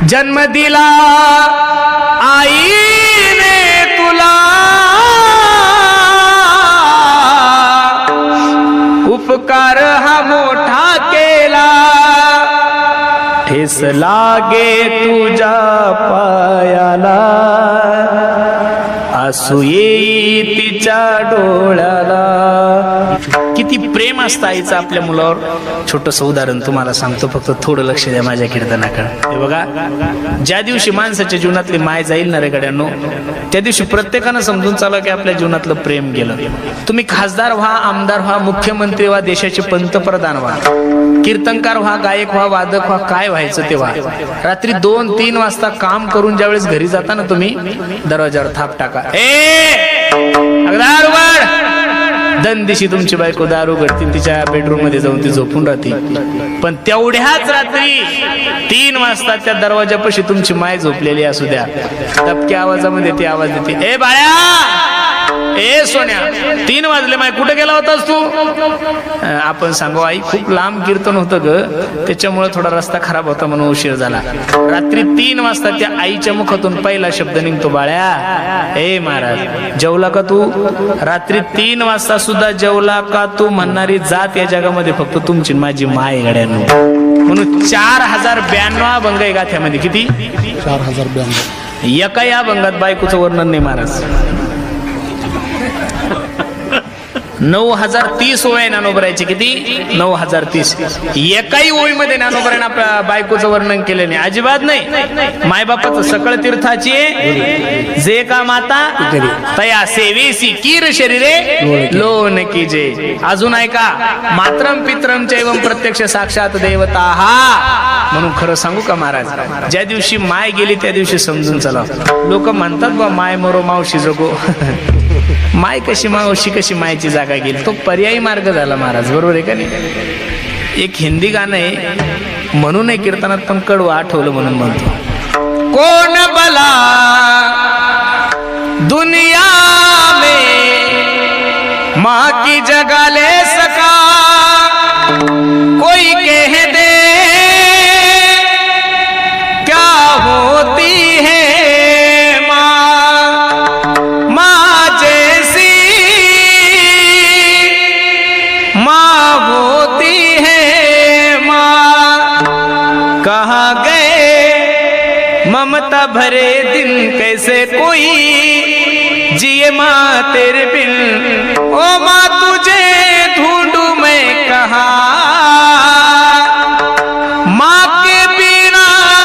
जन्म दिला आईने तुला, उपकार हा मोठा केला, ठेस लागे तुझ्या पायाला, आसू येई तिच्या डोळ्याला. किती प्रेम असतं आईचं आपल्या मुलावर. छोटंसं उदाहरण तुम्हाला सांगतो, फक्त थोडं लक्ष द्या माझ्या कीर्तनाकडे. हे बघा, ज्या दिवशी माणसाच्या जीवनातली माय जाईल ना रे गड्यांनो, त्या दिवशी प्रत्येकानं समजून चाला की आपल्या जीवनातलं प्रेम गेलं. तुम्ही खासदार व्हा, आमदार व्हा, मुख्यमंत्री व्हा, देशाचे पंतप्रधान व्हा, कीर्तनकार व्हा, गायक व्हा, वादक व्हा, काय व्हायचं ते व्हा, रात्री 2-3 वाजता काम करून ज्यावेळेस घरी जाता ना तुम्ही, दरवाजावर थाप टाका, दार उघड. दंदिशी तुमची बायको दार उघडती, तिच्या बेडरूम मध्ये जाऊन ती झोपून राहते. पण तेवढ्याच रात्री 3 वाजता त्या दरवाजापाशी तुमची माय झोपलेली असू द्या, दबक्या आवाजामध्ये ती आवाज देते, ए बाळा, ए सोन्या, 3 वाजले, माय कुठे गेला होतास तू? आपण सांगू, आई खूप लांब कीर्तन होतं ग, त्याच्यामुळे थोडा रस्ता खराब होता म्हणून उशीर झाला. रात्री 3 वाजता त्या आईच्या मुखातून पहिला शब्द निघतो, बाळ्या, ए महाराज जेवला का तू? रात्री 3 वाजता सुद्धा जेवला का तू म्हणणारी जात या जगामध्ये फक्त तुमची माझी माय गड्यांनो. म्हणून 4092 अभंग आहे गाथ्यामध्ये. किती? 4092. एका या अभंगात बायकोचं वर्णन नाही महाराज. 9030 ओळी ज्ञानोबरायचे. किती? 9030. एकाही ओळीमध्ये ज्ञानोबराने आपल्या बायकोचं वर्णन केलं नाही, अजिबात नाही. मायबापाचं सकळ तीर्थाची जे का माता तया सेवेसी कीर शरीरे लोन कीजे. अजून ऐका, मात्रम पित्रम चैवम प्रत्यक्ष साक्षात देवता हा. म्हणून खरं सांगू का महाराज, ज्या दिवशी माय गेली त्या दिवशी समजून चला. लोक म्हणतात बा माय मरो मावशी जगो. माय कशी मावशी कशी मायची जागा गेली, तो पर्यायी मार्ग झाला महाराज, बरोबर आहे का नाही? एक हिंदी गाणं आहे, म्हणून आहे कीर्तनात, पण कडवं आठवलं म्हणून म्हणतो. कोण भला दुनिया में माँ की जगह ले सका, कोई कह दे क्या होती है ममता भरे दिन, कैसे कोई जिए माँ तेरे बिन, ओ माँ तुझे ढूंढूं मैं कहाँ.